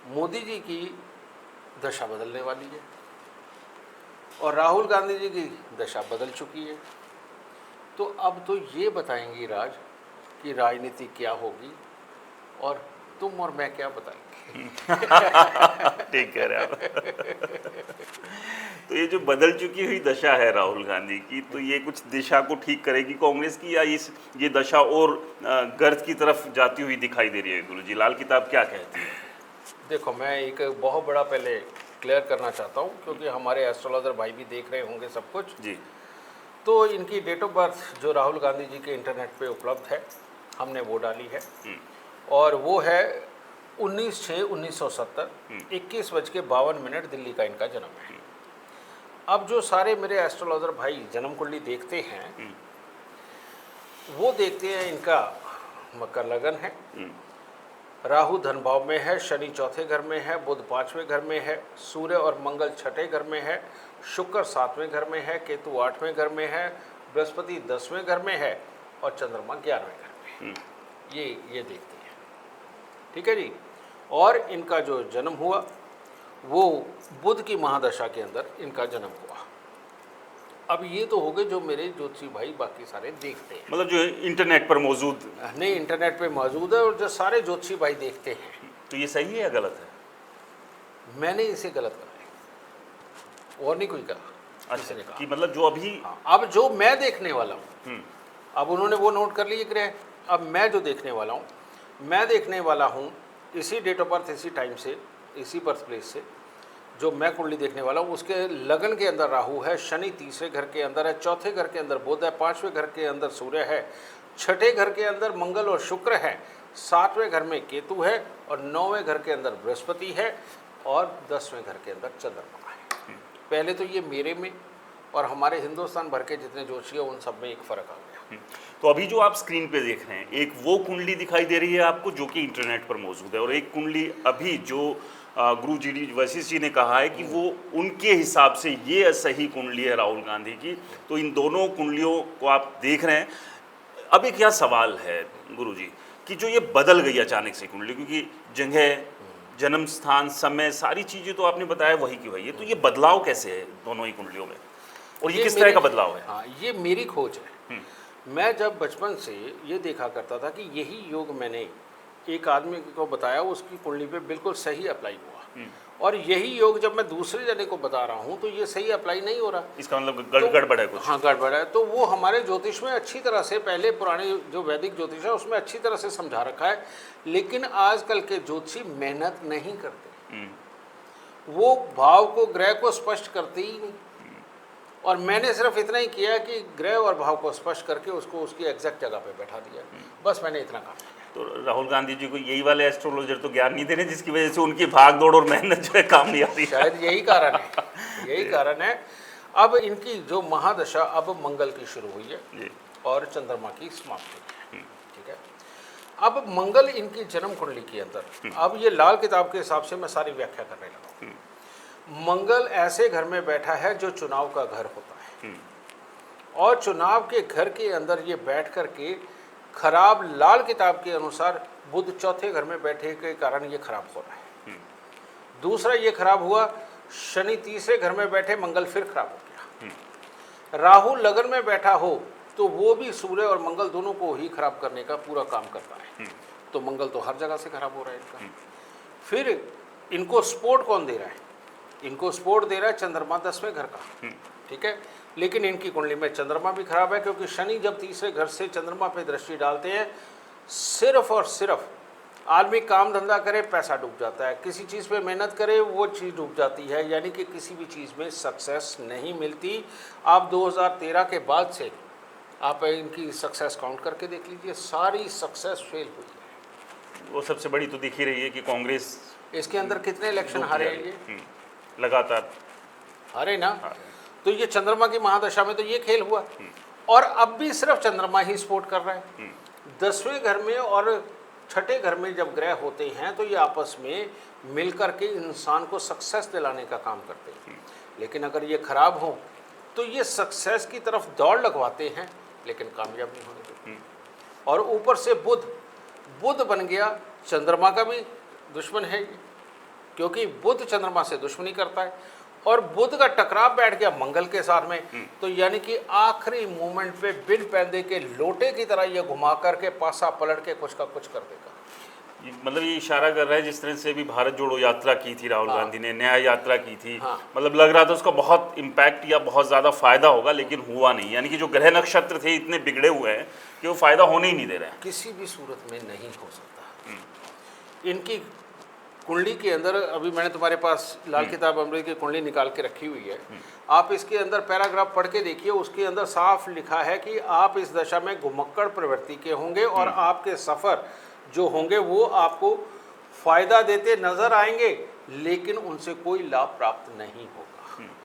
मोदी जी की दशा बदलने वाली है और राहुल गांधी जी की दशा बदल चुकी है। तो अब तो ये बताएंगी राज कि राजनीति क्या होगी और तुम और मैं क्या बताएंगे। ठीक कह रहे आप। तो ये जो बदल चुकी हुई दशा है राहुल गांधी की, तो ये कुछ दिशा को ठीक करेगी कांग्रेस की, या ये दशा और गर्त की तरफ जाती हुई दिखाई दे रही है? गुरुजी, लाल किताब क्या कहती है? देखो, मैं एक बहुत बड़ा पहले क्लियर करना चाहता हूँ, क्योंकि हमारे एस्ट्रोलॉजर भाई भी देख रहे होंगे सब कुछ। जी। तो इनकी डेट ऑफ बर्थ जो राहुल गांधी जी के इंटरनेट पे उपलब्ध है, हमने वो डाली है, और वो है 19/6/1970, 21:52 दिल्ली का इनका जन्म है। अब जो सारे मेरे एस्ट्रोलॉजर भाई जन्म कुंडली देखते हैं, वो देखते हैं इनका मकर लगन है, राहु धन भाव में है, शनि चौथे घर में है, बुध 5वें घर में है, सूर्य और मंगल छठे घर में है, शुक्र 7वें घर में है, केतु 8वें घर में है, बृहस्पति 10वें घर में है और चंद्रमा 11वें घर में है। ये देखते हैं, ठीक है जी। और इनका जो जन्म हुआ वो बुध की महादशा के अंदर इनका जन्म हुआ। अब ये तो हो गए जो मेरे ज्योतिषी भाई बाकी सारे देखते हैं, मतलब जो इंटरनेट पर मौजूद, नहीं, इंटरनेट पे मौजूद है और जो सारे ज्योतिषी भाई देखते हैं। तो ये सही है या गलत है? मैंने इसे गलत बनाया और नहीं कोई कहा। अच्छा, कि मतलब जो अभी अब जो मैं देखने वाला हूँ, अब उन्होंने वो नोट कर लिए ग्रह, अब मैं जो देखने वाला हूँ, मैं देखने वाला हूँ इसी डेट ऑफ बर्थ, इसी टाइम से, इसी बर्थ प्लेस से जो मैं कुंडली देखने वाला हूँ, उसके लगन के अंदर राहु है, शनि तीसरे घर के अंदर है, चौथे घर के अंदर बुध है, 5वें घर के अंदर सूर्य है, छठे घर के अंदर मंगल और शुक्र है, 7वें घर में केतु है और 9वें घर के अंदर बृहस्पति है और 10वें घर के अंदर चंद्रमा है। पहले तो ये मेरे में और हमारे हिंदुस्तान भर के जितने ज्योतिषी हैं उन सब में एक फ़र्क आ गया। तो अभी जो आप स्क्रीन पे देख रहे हैं, एक वो कुंडली दिखाई दे रही है आपको जो कि इंटरनेट पर मौजूद है, और एक कुंडली अभी जो गुरु जी वशिष्ठ जी ने कहा है कि वो उनके हिसाब से ये सही कुंडली है राहुल गांधी की। तो इन दोनों कुंडलियों को आप देख रहे हैं। अब एक क्या सवाल है गुरु जी कि जो ये बदल गई अचानक से कुंडली, क्योंकि जगह, जन्म स्थान, समय, सारी चीज़ें तो आपने बताया वही की वही है, तो ये बदलाव कैसे है दोनों ही कुंडलियों में, और ये किस तरह का बदलाव है? हाँ, ये मेरी खोज है। मैं जब बचपन से ये देखा करता था कि यही योग मैंने एक आदमी को बताया, उसकी कुंडली पे बिल्कुल सही अप्लाई हुआ, और यही योग जब मैं दूसरे जने को बता रहा हूँ तो ये सही अप्लाई नहीं हो रहा। इसका मतलब गड़बड़ है कुछ? हाँ, गड़बड़ है। तो वो हमारे ज्योतिष में अच्छी तरह से, पहले पुराने जो वैदिक ज्योतिष है उसमें अच्छी तरह से समझा रखा है, लेकिन आजकल के ज्योतिषी मेहनत नहीं करते, वो भाव को, ग्रह को स्पष्ट करते ही नहीं। और मैंने सिर्फ इतना ही किया कि ग्रह और भाव को स्पष्ट करके उसको उसकी एग्जैक्ट जगह पे बैठा दिया, बस मैंने इतना कहा। तो राहुल गांधी जी को यही वाले एस्ट्रोलॉजर तो ज्ञान नहीं दे रहे जिसकी वजह से उनकी भाग दौड़ और मेहनत जो है काम नहीं आती? शायद यही कारण है, यही कारण है। अब इनकी जो महादशा अब मंगल की शुरू हुई है और चंद्रमा की समाप्ति है, ठीक है। अब मंगल इनकी जन्म कुंडली के अंदर, अब ये लाल किताब के हिसाब से मैं सारी व्याख्या करने लगा हूँ। मंगल ऐसे घर में बैठा है जो चुनाव का घर होता है, और चुनाव के घर के अंदर ये बैठ कर के खराब, लाल किताब के अनुसार बुध चौथे घर में बैठे के कारण ये खराब हो रहा है। दूसरा ये खराब हुआ, शनि तीसरे घर में बैठे, मंगल फिर खराब हो गया। राहु लगन में बैठा हो तो वो भी सूर्य और मंगल दोनों को ही खराब करने का पूरा काम करता है, तो मंगल तो हर जगह से खराब हो रहा है इनका। फिर इनको सपोर्ट कौन दे रहा है? इनको सपोर्ट दे रहा है चंद्रमा 10वें घर का, ठीक है। लेकिन इनकी कुंडली में चंद्रमा भी खराब है, क्योंकि शनि जब तीसरे घर से चंद्रमा पे दृष्टि डालते हैं, सिर्फ और सिर्फ आदमी काम धंधा करे, पैसा डूब जाता है, किसी चीज़ पे मेहनत करे, वो चीज़ डूब जाती है, यानी कि किसी भी चीज़ में सक्सेस नहीं मिलती। आप 2013 के बाद से आप इनकी सक्सेस काउंट करके देख लीजिए, सारी सक्सेस फेल हुई है। वो सबसे बड़ी तो दिख ही रही है कि कांग्रेस इसके अंदर कितने इलेक्शन हारे हैं ये, लगातार हारे ना। तो ये चंद्रमा की महादशा में तो ये खेल हुआ, और अब भी सिर्फ चंद्रमा ही सपोर्ट कर रहा है। 10वें घर में और छठे घर में जब ग्रह होते हैं तो ये आपस में मिलकर के इंसान को सक्सेस दिलाने का काम करते हैं, लेकिन अगर ये खराब हो तो ये सक्सेस की तरफ दौड़ लगवाते हैं, लेकिन कामयाब नहीं होने देते। और ऊपर से बुध बन गया, चंद्रमा का भी दुश्मन है ये, क्योंकि बुध चंद्रमा से दुश्मनी करता है और बुध का टकराव बैठ गया मंगल के साथ में, तो यानी कि आखिरी मोमेंट पे बिन पैदे के लोटे की तरह ये घुमा करके पासा पलट के कुछ का कुछ कर देगा। मतलब ये इशारा कर रहा है जिस तरह से भी भारत जोड़ो यात्रा की थी राहुल गांधी ने, न्याय यात्रा की थी, मतलब लग रहा था उसका बहुत इम्पैक्ट या बहुत ज़्यादा फायदा होगा, लेकिन हुआ नहीं। यानी कि जो ग्रह नक्षत्र थे इतने बिगड़े हुए हैं कि वो फायदा होने ही नहीं दे रहे हैं। किसी भी सूरत में नहीं हो सकता। इनकी कुंडली के अंदर, अभी मैंने तुम्हारे पास लाल किताब अमृत की कुंडली निकाल के रखी हुई है, आप इसके अंदर पैराग्राफ पढ़ के देखिए, उसके अंदर साफ लिखा है कि आप इस दशा में घुमक्कड़ प्रवृत्ति के होंगे और आपके सफ़र जो होंगे वो आपको फायदा देते नजर आएंगे, लेकिन उनसे कोई लाभ प्राप्त नहीं होगा।